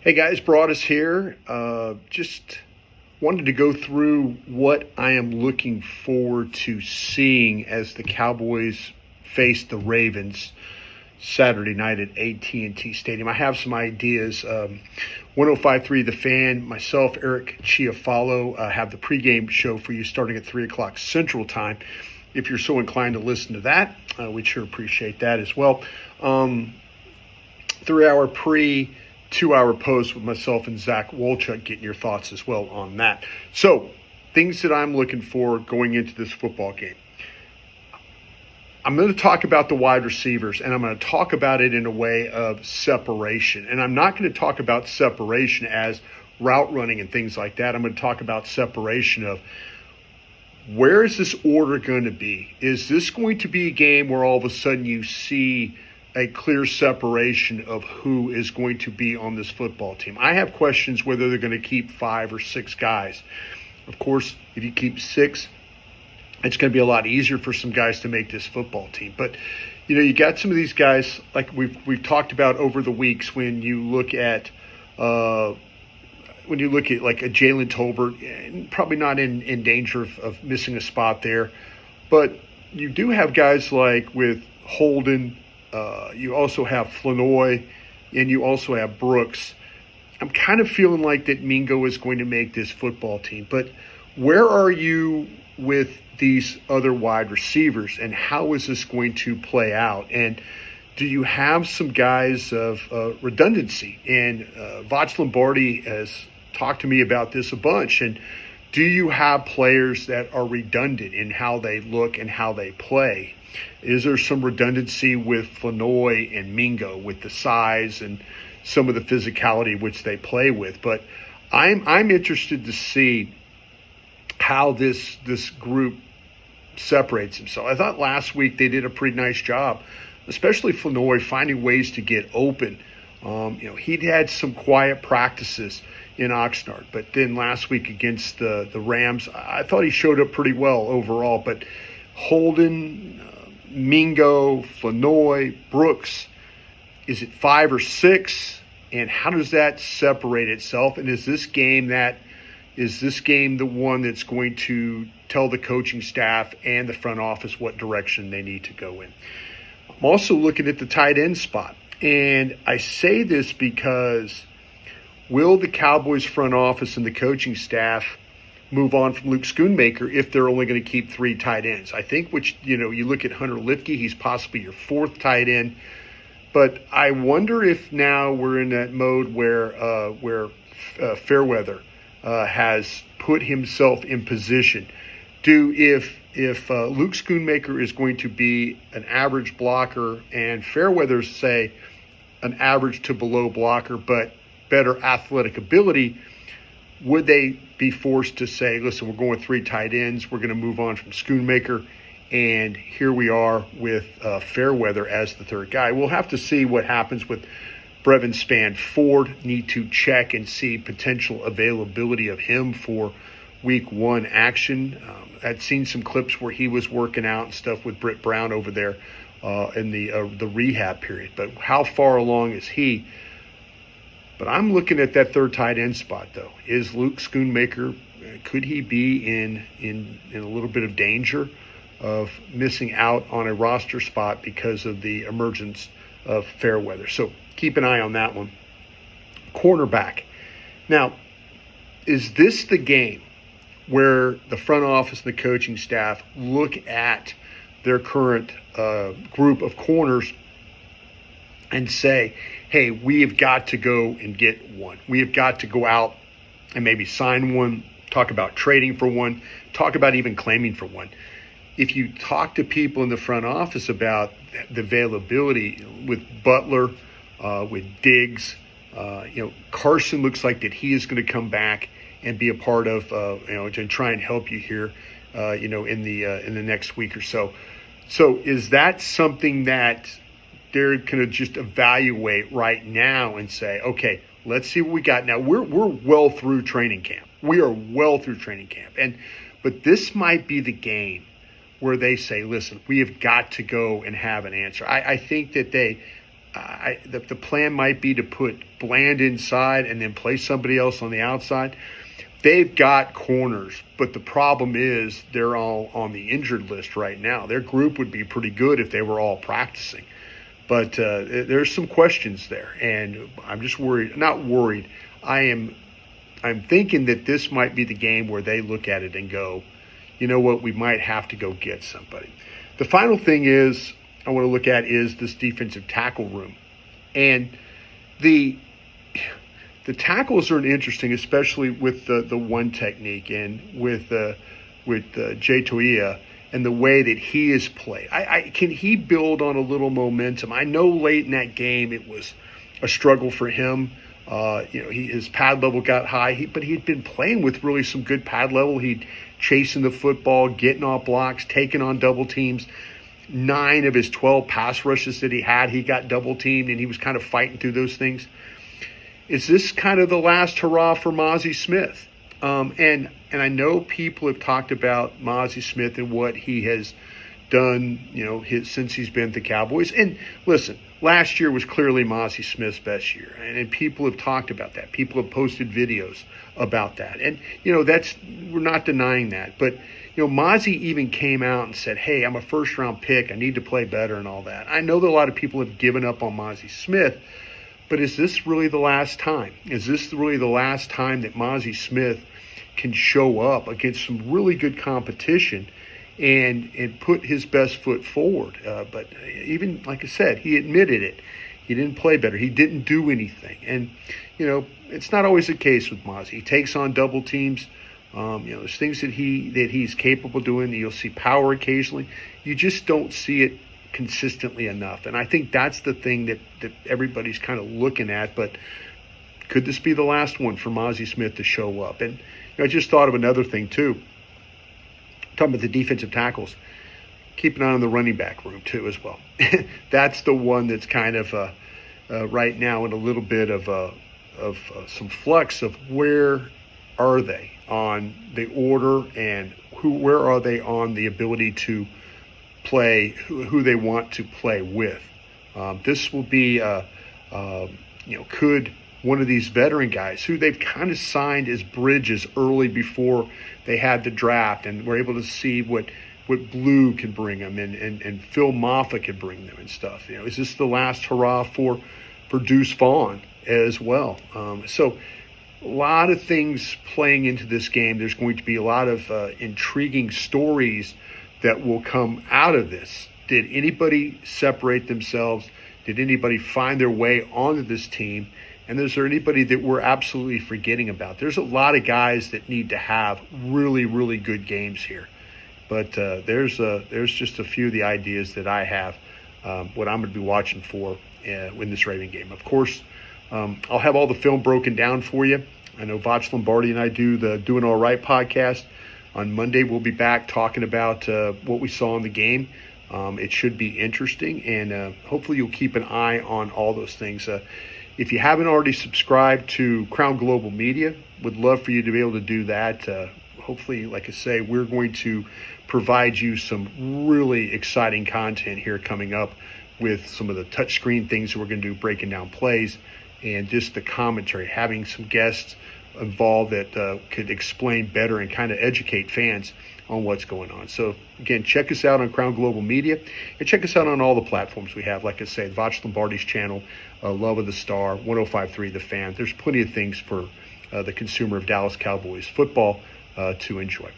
Hey guys, Broadus here. Just wanted to go through what I am looking forward to seeing as the Cowboys face the Ravens Saturday night at AT&T Stadium. I have some ideas. 105.3 The Fan, myself, Eric Chiafalo, have the pregame show for you starting at 3 o'clock Central Time. If you're so inclined to listen to that, we'd sure appreciate that as well. 3-hour pre, 2-hour post with myself and Zach Wolchuk, getting your thoughts as well on that. So, things that I'm looking for going into this football game. I'm going to talk about the wide receivers, and I'm going to talk about it in a way of separation. And I'm not going to talk about separation as route running and things like that. I'm going to talk about separation of where is this order going to be? Is this going to be a game where all of a sudden you see a clear separation of who is going to be on this football team? I have questions whether they're going to keep 5 or 6 guys. Of course, if you keep 6, it's going to be a lot easier for some guys to make this football team. But, you got some of these guys, like we've talked about over the weeks, when you look at like a Jalen Tolbert, probably not in danger of missing a spot there. But you do have guys like with Holden, you also have Flanoy, and you also have Brooks. I'm kind of feeling like that Mingo is going to make this football team. But where are you with these other wide receivers, and how is this going to play out? And do you have some guys of redundancy? And Voch Lombardi has talked to me about this a bunch. And do you have players that are redundant in how they look and how they play? Is there some redundancy with Flanoy and Mingo with the size and some of the physicality which they play with? But I'm interested to see how this group separates himself. I thought last week they did a pretty nice job, especially Flanoy, finding ways to get open. He'd had some quiet practices in Oxnard, but then last week against the Rams, I thought he showed up pretty well overall. But Holden, Mingo, Flanoy, Brooks, is it 5 or 6? And how does that separate itself? And is this game the one that's going to tell the coaching staff and the front office what direction they need to go in? I'm also looking at the tight end spot. And I say this because will the Cowboys front office and the coaching staff move on from Luke Schoonmaker if they're only going to keep 3 tight ends? I think you look at Hunter Lipke, he's possibly your 4th tight end. But I wonder if now we're in that mode where Fairweather has put himself in position. If Luke Schoonmaker is going to be an average blocker and Fairweather's, say, an average to below blocker but better athletic ability, would they be forced to say, listen, we're going 3 tight ends, we're going to move on from Schoonmaker, and here we are with Fairweather as the 3rd guy? We'll have to see what happens with Brevin Spann-Ford. Need to check and see potential availability of him for week 1 action. I'd seen some clips where he was working out and stuff with Britt Brown over there in the rehab period. But how far along is he? But I'm looking at that 3rd tight end spot, though. Is Luke Schoonmaker, could he be in a little bit of danger of missing out on a roster spot because of the emergence of Fairweather? So keep an eye on that one. Cornerback. Now, is this the game where the front office and the coaching staff look at their current group of corners and say, hey, we have got to go and get one. We have got to go out and maybe sign one, talk about trading for one, talk about even claiming for one. If you talk to people in the front office about the availability with Butler, with Diggs, Carson looks like that he is going to come back and be a part of, and try and help you here, in the next week or so. So is that something that they're going to just evaluate right now and say, okay, let's see what we got. Now we're well through training camp. We are well through training camp, but this might be the game where they say, listen, we have got to go and have an answer. I think that The plan might be to put Bland inside and then play somebody else on the outside. They've got corners, but the problem is they're all on the injured list right now. Their group would be pretty good if they were all practicing. But there's some questions there, and I'm just worried. Not worried. I'm thinking that this might be the game where they look at it and go, you know what, we might have to go get somebody. The final thing is I want to look at is this defensive tackle room. And the tackles are interesting, especially with the one technique and with Jay Toia and the way that he is played. Can he build on a little momentum? I know late in that game it was a struggle for him. His pad level got high, but he'd been playing with really some good pad level. He'd chasing the football, getting off blocks, taking on double teams. 9 of his 12 pass rushes that he got double teamed, and he was kind of fighting through those things. Is this kind of the last hurrah for Mazi Smith? And I know people have talked about Mazi Smith and what he has done, since he's been at the Cowboys. And listen, last year was clearly Mazi Smith's best year, and people have talked about that. People have posted videos about that, and we're not denying that. But Mazi even came out and said, "Hey, I'm a first-round pick. I need to play better," and all that. I know that a lot of people have given up on Mazi Smith, but is this really the last time? Is this really the last time that Mazi Smith can show up against some really good competition and put his best foot forward? But even, like I said, he admitted it. He didn't play better. He didn't do anything. And, it's not always the case with Mazi. He takes on double teams. There's things that he's capable of doing. You'll see power occasionally. You just don't see it consistently enough. And I think that's the thing that everybody's kind of looking at. But could this be the last one for Mazi Smith to show up? And I just thought of another thing, too. Talking about the defensive tackles. Keep an eye on the running back room, too, as well. That's the one that's kind of right now in a little bit of some flux of where are they on the order and where are they on the ability to play, who they want to play with. This will be, could one of these veteran guys who they've kind of signed as bridges early before they had the draft, and we're able to see what Blue can bring them and Phil Moffa can bring them and stuff. Is this the last hurrah for Deuce Vaughn as well? So a lot of things playing into this game. There's going to be a lot of intriguing stories that will come out of this. Did anybody separate themselves? Did anybody find their way onto this team? And is there anybody that we're absolutely forgetting about? There's a lot of guys that need to have really, really good games here. But there's just a few of the ideas that I have, what I'm going to be watching for in this Raven game. Of course, I'll have all the film broken down for you. I know Voch Lombardi and I do the Doing All Right podcast. On Monday, we'll be back talking about what we saw in the game. It should be interesting, and hopefully you'll keep an eye on all those things. If you haven't already subscribed to Crown Global Media, would love for you to be able to do that. Hopefully, like I say, we're going to provide you some really exciting content here coming up with some of the touchscreen things that we're going to do, breaking down plays, and just the commentary, having some guests involved that could explain better and kind of educate fans on what's going on. So, again, check us out on Crown Global Media, and check us out on all the platforms we have. Like I said, Voch Lombardi's channel, Love of the Star, 105.3 The Fan. There's plenty of things for the consumer of Dallas Cowboys football to enjoy.